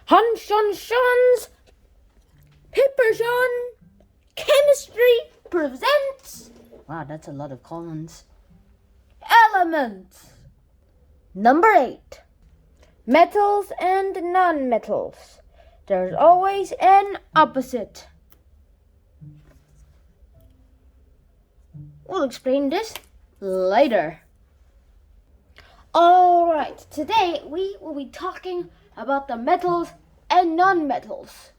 Hans PAPERSEAN Chemistry presents. Wow, that's a lot of columns. Elements. Number 8. Metals and non-metals. There's always an opposite. We'll explain this later. Alright, today we will be talking about the metals and non-metals.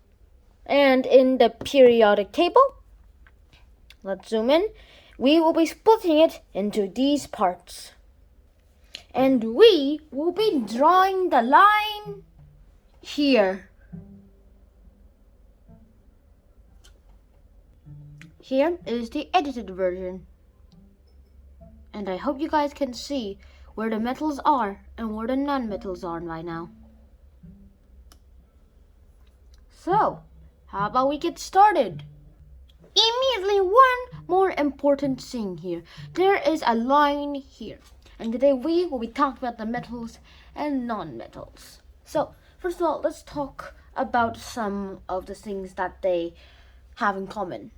And in the periodic table, let's zoom in, we will be splitting it into these parts. And we will be drawing the line here. Here is the edited version. And I hope you guys can see where the metals are and where the non-metals are right now. So, how about we get started? Immediately, one more important thing here. There is a line here. And today we will be talking about the metals and non-metals. So, first of all, let's talk about some of the things that they have in common.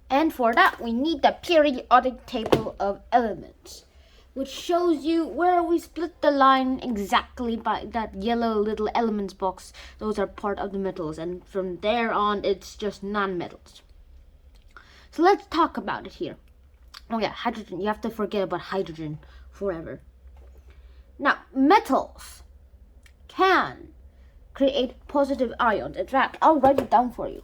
And for that, we need the periodic table of elements, which shows you where we split the line exactly by that yellow little elements box. Those are part of the metals, and from there on, it's just non-metals. So let's talk about it here. Oh yeah, hydrogen. You have to forget about hydrogen forever. Now, metals can create positive ions. In fact, I'll write it down for you.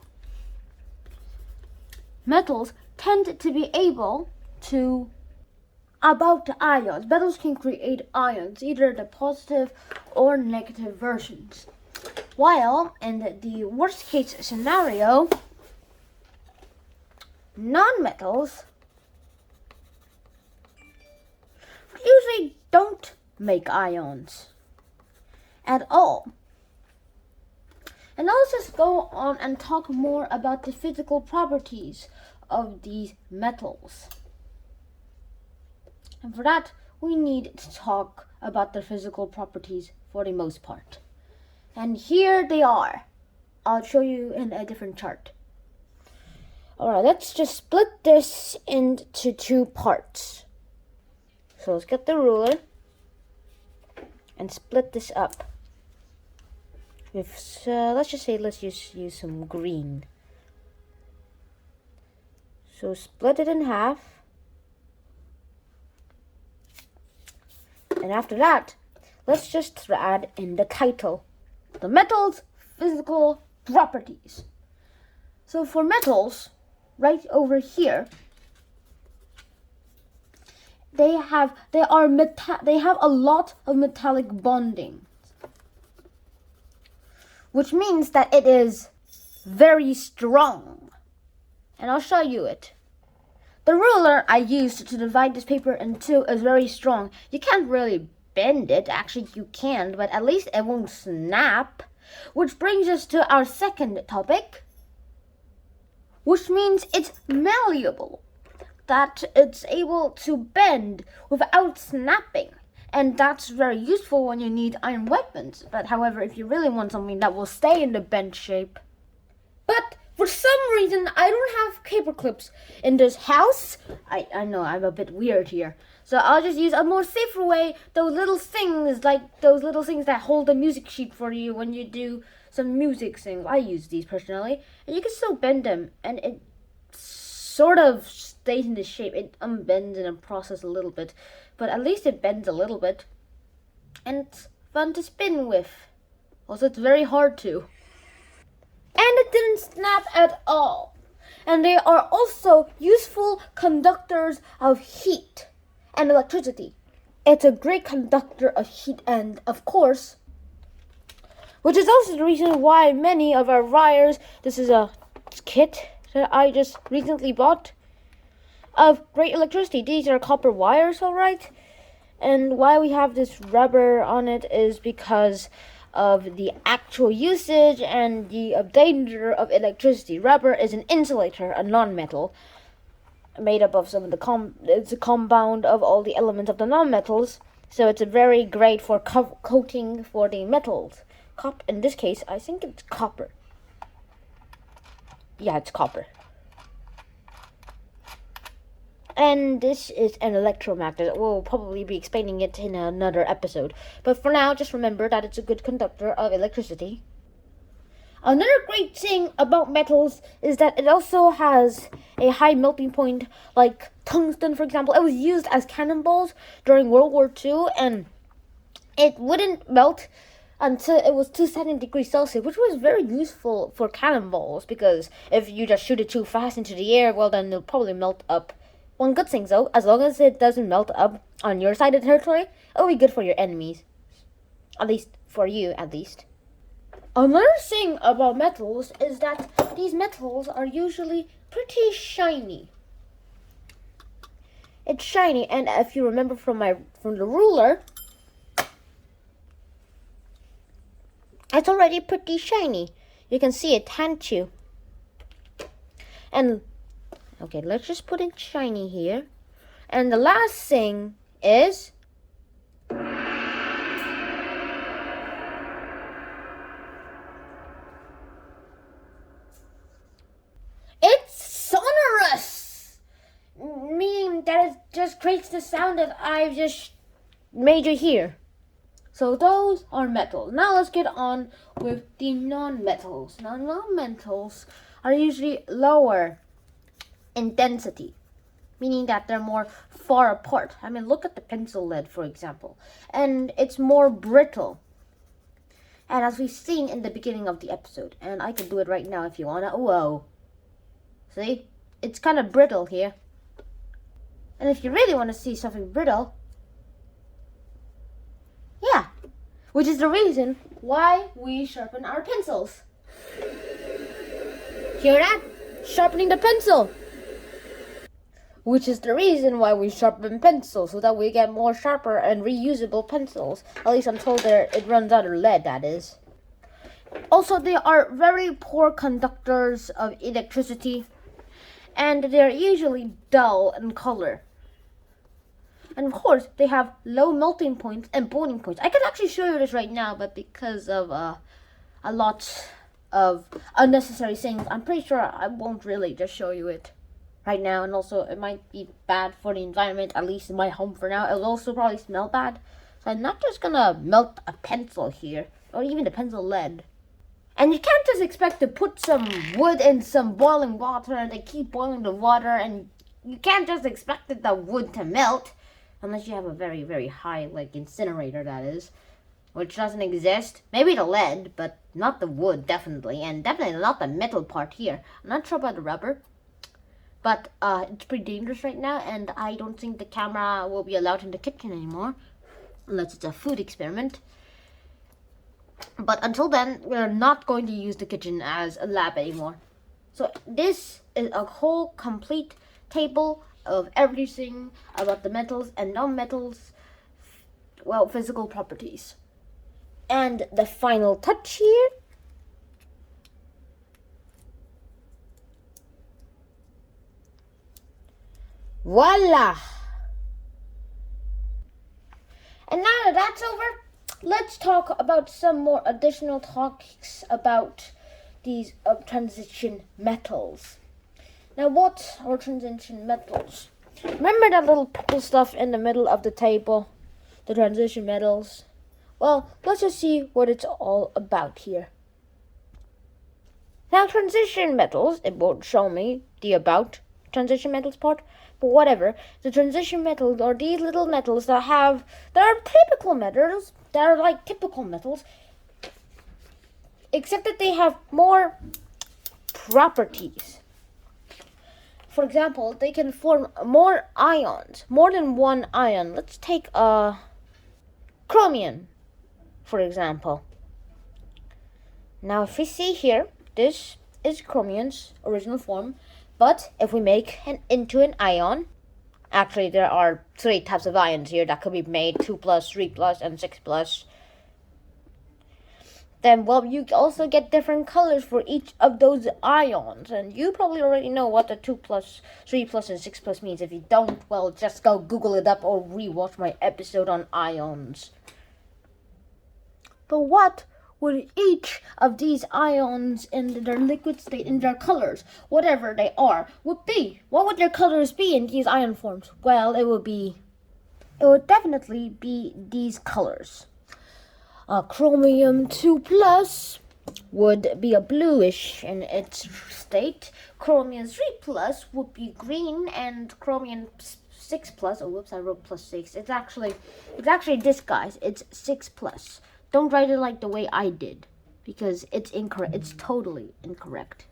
Metals tend to be able to about ions. Metals can create ions, either the positive or negative versions. While in the worst case scenario, non-metals usually don't make ions at all. And I'll just go on and talk more about the physical properties of these metals. And for that, we need to talk about the physical properties for the most part. And here they are. I'll show you in a different chart. Alright, let's just split this into two parts. So let's get the ruler and split this up. With, let's just say let's use some green. So split it in half. And after that, let's just add in the title. The metals' physical properties. So for metals, right over here, they have a lot of metallic bonding, which means that it is very strong. And I'll show you it. The ruler I used to divide this paper in two is very strong. You can't really bend it. Actually, you can, but at least it won't snap. Which brings us to our second topic, which means it's malleable. That it's able to bend without snapping. And that's very useful when you need iron weapons. But however, if you really want something that will stay in the bent shape. But for some reason, I don't have paper clips in this house. I know, I'm a bit weird here. So I'll just use a more safer way. Those little things that hold the music sheet for you when you do some music things. I use these personally. And you can still bend them. And it sort of stays in the shape. It unbends in a process a little bit. But at least it bends a little bit. And it's fun to spin with. Also, it's very hard to. And it didn't snap at all. And they are also useful conductors of heat and electricity. It's a great conductor of heat and, of course, which is also the reason why many of our wires, this is a kit that I just recently bought, of great electricity. These are copper wires, alright? And why we have this rubber on it is because of the actual usage and the danger of electricity. Rubber is an insulator, a non-metal, made up of some of the it's a compound of all the elements of the non-metals, So it's very great for coating for the metals. In this case, I think it's copper. Yeah, it's copper. And this is an electromagnet. We'll probably be explaining it in another episode. But for now, just remember that it's a good conductor of electricity. Another great thing about metals is that it also has a high melting point, like tungsten, for example. It was used as cannonballs during World War II, and it wouldn't melt until it was 270 degrees Celsius, which was very useful for cannonballs, because if you just shoot it too fast into the air, well, then it'll probably melt up. One good thing, though, as long as it doesn't melt up on your side of the territory, it'll be good for your enemies. At least, for you, at least. Another thing about metals is that these metals are usually pretty shiny. It's shiny, and if you remember from the ruler, it's already pretty shiny. You can see it, can't you? And okay, let's just put it shiny here. And the last thing is it's sonorous, meaning that it just creates the sound that I've just made you hear. So those are metals. Now let's get on with the non-metals. Now non-metals are usually lower in density, meaning that they're more far apart. I mean, look at the pencil lead, for example. And it's more brittle. And as we've seen in the beginning of the episode, and I can do it right now if you wanna. Whoa. See? It's kind of brittle here. And if you really want to see something brittle, yeah, which is the reason why we sharpen our pencils. Hear that? Sharpening the pencil. Which is the reason why we sharpen pencils, so that we get more sharper and reusable pencils. At least until it runs out of lead, that is. Also, they are very poor conductors of electricity, and they're usually dull in color. And of course, they have low melting points and boiling points. I could actually show you this right now, but because of a lot of unnecessary things, I'm pretty sure I won't really just show you it right now. And also, it might be bad for the environment, at least in my home for now. It'll also probably smell bad. So I'm not just gonna melt a pencil here, or even the pencil lead. And you can't just expect to put some wood in some boiling water and they keep boiling the water, and you can't just expect the wood to melt unless you have a very, very high, like, incinerator, that is, which doesn't exist. Maybe the lead, but not the wood, definitely, and definitely not the metal part here. I'm not sure about the rubber, but it's pretty dangerous right now, and I don't think the camera will be allowed in the kitchen anymore, unless it's a food experiment. But until then, we're not going to use the kitchen as a lab anymore. So this is a whole complete table of everything about the metals and non-metals, well, physical properties. And the final touch here. Voila! And now that that's over, let's talk about some more additional topics about these transition metals. Now, what are transition metals? Remember that little purple stuff in the middle of the table? The transition metals? Well, let's just see what it's all about here. Now, transition metals, it won't show me the about transition metals part, but whatever. The transition metals are these little metals that are typical metals. They're like typical metals, except that they have more properties. For example, they can form more ions, more than one ion. Let's take chromium, for example. Now, if we see here, this is chromium's original form, but if we make it into an ion, actually there are 3 types of ions here that could be made, 2+, 3+, and 6+. then, well, you also get different colors for each of those ions. And you probably already know what the 2 plus, 3 plus, and 6 plus means. If you don't, well, just go Google it up or rewatch my episode on ions. But what would each of these ions in their liquid state, in their colors, whatever they are, would be? What would their colors be in these ion forms? Well, it would definitely be these colors. Chromium 2 plus would be a bluish in its state. Chromium 3 plus would be green, and chromium 6 plus, oh whoops, I wrote plus 6. It's actually this, guys. It's 6 plus. Don't write it like the way I did, because it's incorrect. It's totally incorrect.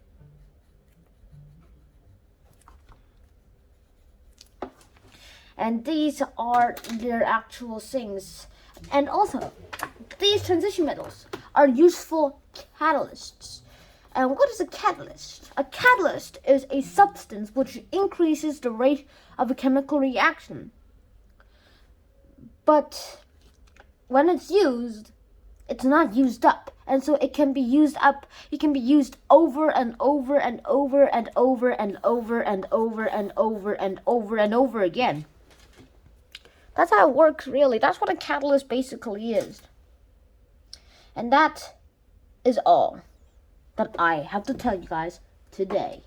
And these are their actual things. And also, these transition metals are useful catalysts. And what is a catalyst? A catalyst is a substance which increases the rate of a chemical reaction. But when it's used, it's not used up. And so it can be used up. It can be used over and over and over and over and over and over and over and over and over again. That's how it works, really. That's what a catalyst basically is. And that is all that I have to tell you guys today.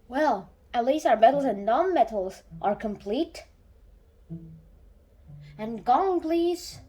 Well, at least our metals and non-metals are complete. And gong, please.